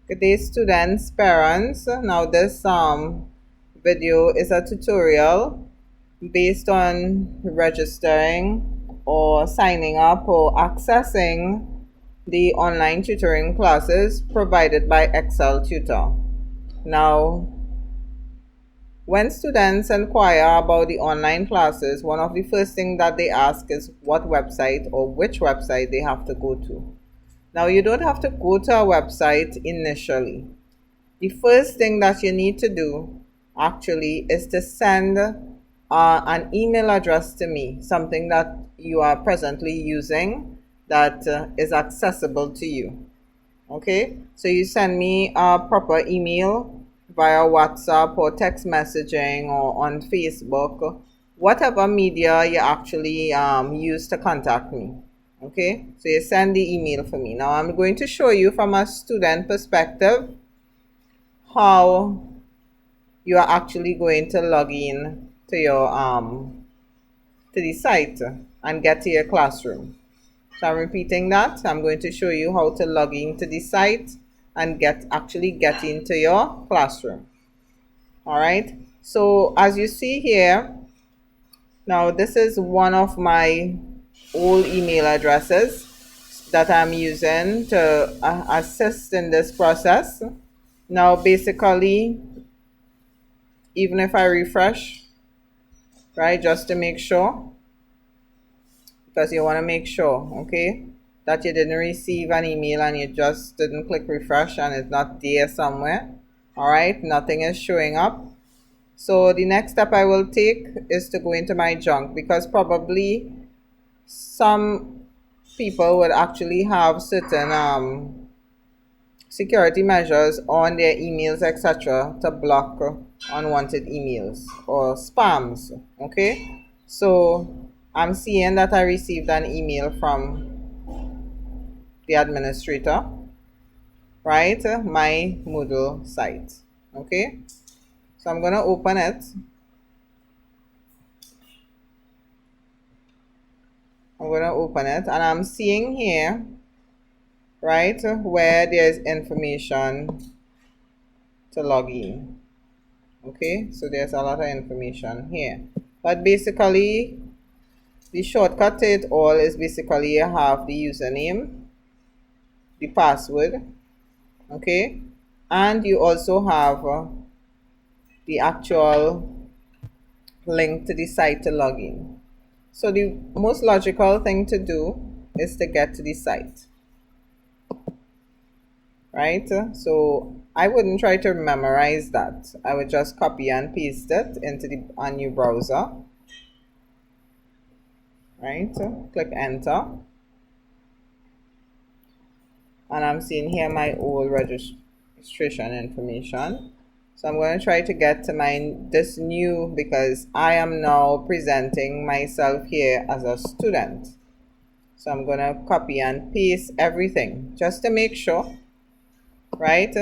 Good day, students, parents. Now this video is a tutorial based on registering or signing up or accessing the online tutoring classes provided by Excel Tutor. Now, when students inquire about the online classes, one of the first things that they ask is what website or which website they have to go to. Now, you don't have to go to a website initially. The first thing that you need to do actually is to send an email address to me, something that you are presently using that is accessible to you. Okay, so you send me a proper email via WhatsApp or text messaging or on Facebook, whatever media you actually use to contact me. Okay, so you send the email for me. Now I'm going to show you from a student perspective how you are actually going to log in to your to the site and get to your classroom. So I'm repeating that. I'm going to show you how to log into the site and actually get into your classroom. All right. So as you see here, now this is one of my old email addresses that I'm using to assist in this process. Now basically, even if I refresh, right, just to make sure, because you want to make sure, okay, that you didn't receive an email and you just didn't click refresh and it's not there somewhere. All right, nothing is showing up. So the next step I will take is to go into my junk, because probably some people would actually have certain security measures on their emails, etc., to block unwanted emails or spams. Okay, so I'm seeing that I received an email from the administrator, right? My Moodle site. Okay, so I'm gonna open it. And I'm seeing here, right, where there's information to log in. Okay, so there's a lot of information here, but basically the shortcut to it all is basically you have the username, the password, okay, and you also have the actual link to the site to log in. So the most logical thing to do is to get to the site, right? So I wouldn't try to memorize that. I would just copy and paste it into a new browser, right? Click enter, and I'm seeing here my old registration information. So I'm going to try to get to this new, because I am now presenting myself here as a student. So I'm going to copy and paste everything just to make sure, right?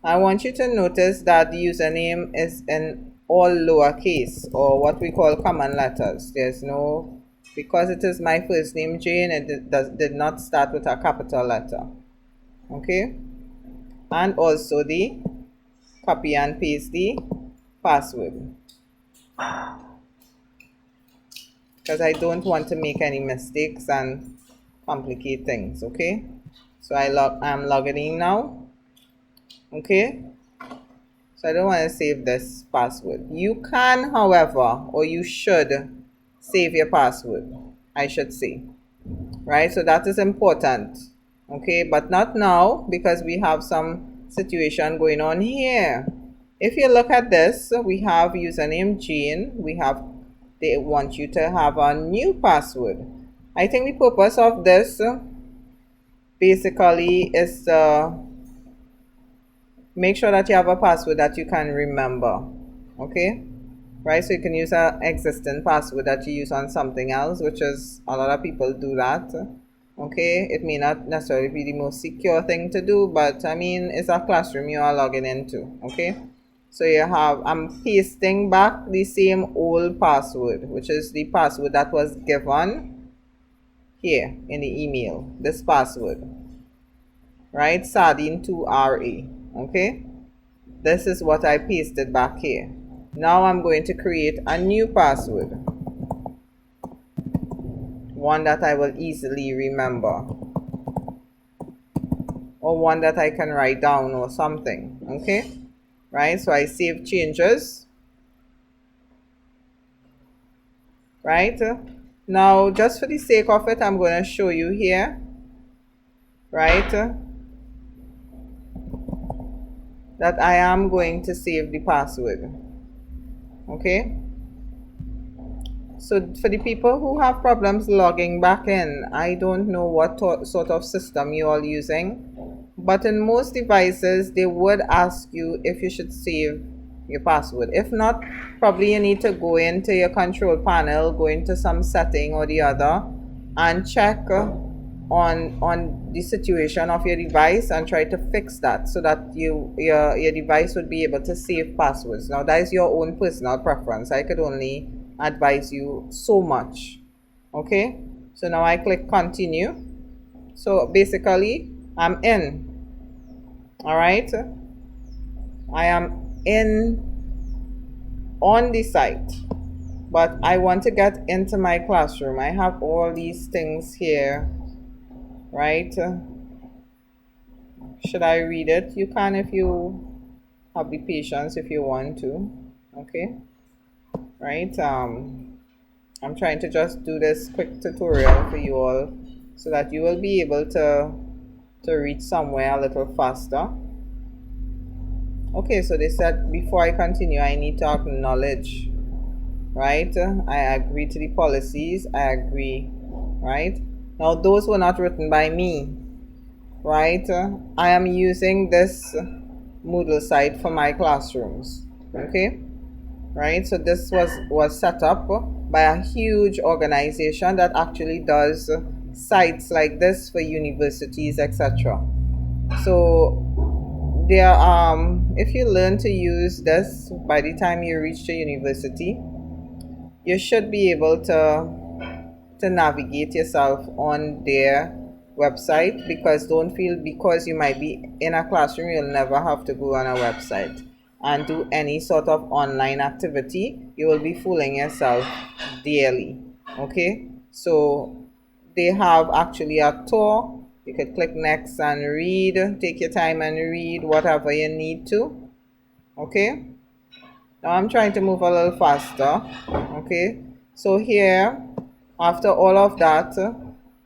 I want you to notice that the username is in all lowercase, or what we call common letters. There's no, because it is my first name Jane, it did not start with a capital letter. Okay, and also the copy and paste the password, because I don't want to make any mistakes and complicate things. Okay, so I'm logging in now. Okay, so I don't want to save this password. You can, however, or you should save your password, I should say, right? So that is important. Okay, but not now, because we have some situation going on here. If you look at this, we have username Jane. They want you to have a new password. I think the purpose of this basically is to make sure that you have a password that you can remember. Okay, right? So you can use an existing password that you use on something else, which is a lot of people do that. Okay, it may not necessarily be the most secure thing to do, but I mean, it's a classroom you are logging into. Okay, so I'm pasting back the same old password, which is the password that was given here in the email. This password, right? Sardine2RA. Okay, this is what I pasted back here. Now I'm going to create a new password, one that I will easily remember, or one that I can write down or something. Okay, right? So I save changes, right? Now, just for the sake of it, I'm going to show you here, right, that I am going to save the password. Okay, so for the people who have problems logging back in, I don't know what sort of system you are using, but in most devices they would ask you if you should save your password. If not, probably you need to go into your control panel, go into some setting or the other, and check on the situation of your device and try to fix that so that your device would be able to save passwords. Now that is your own personal preference. I could only advise you so much. Okay, so now I click continue. So basically I'm in. All right, I am in on the site, but I want to get into my classroom. I have all these things here, right? Should I read it? You can if you have the patience, if you want to. Okay, right? I'm trying to just do this quick tutorial for you all so that you will be able to reach somewhere a little faster. Okay, so they said before I continue, I need to acknowledge, right? I agree to the policies. I agree, right? Now, those were not written by me, right? I am using this Moodle site for my classrooms, okay? Right? So this was set up by a huge organization that actually does sites like this for universities, etc. So there, if you learn to use this by the time you reach the university, you should be able to navigate yourself on their website, because don't feel because you might be in a classroom you'll never have to go on a website and do any sort of online activity. You will be fooling yourself daily. Okay, so they have actually a tour. You could click next and read, take your time and read whatever you need to. Okay, now I'm trying to move a little faster. Okay, so here, after all of that,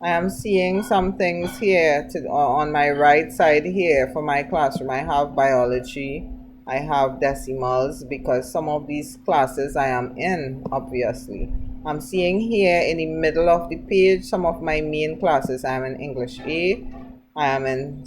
I am seeing some things here on my right side here for my classroom. I have biology, I have decimals, because some of these classes I am in, obviously. I'm seeing here in the middle of the page some of my main classes. I'm in English A, I am in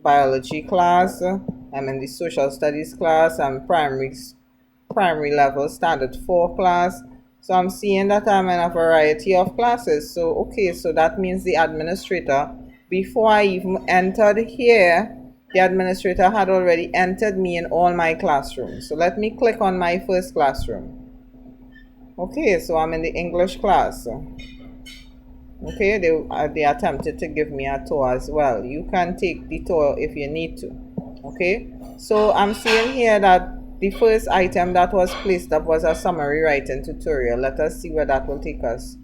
biology class, I'm in the social studies class, I'm primary level standard 4 class. So I'm seeing that I'm in a variety of classes. So okay, so that means the administrator, before I even entered here, the administrator had already entered me in all my classrooms. So let me click on my first classroom. Okay, so I'm in the English class. Okay, they attempted to give me a tour as well. You can take the tour if you need to. Okay, so I'm seeing here that the first item that was placed up was a summary writing tutorial. Let us see where that will take us.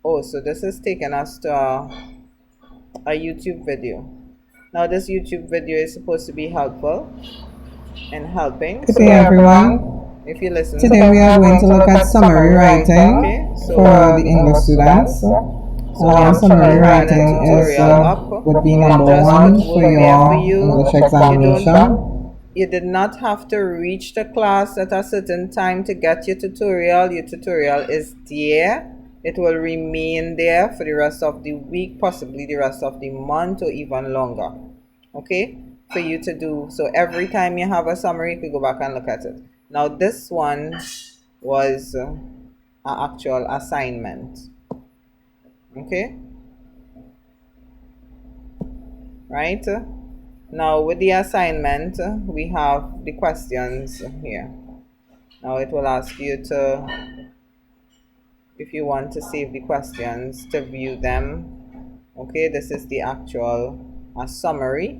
Oh, so this is taking us to a YouTube video. Now this YouTube video is supposed to be helpful and helping. Good day, everyone. If you listen, Today we are going to look at summary writing okay, so for the English students. Summary writing would be number one for your English examination. You did not have to reach the class at a certain time to get your tutorial. Your tutorial is there. It will remain there for the rest of the week, possibly the rest of the month or even longer. Okay, for you to do. So every time you have a summary, you can go back and look at it. Now this one was an actual assignment. Okay, right? Now with the assignment, we have the questions here. Now it will ask you to, if you want to save the questions, to view them. Okay, this is the actual summary.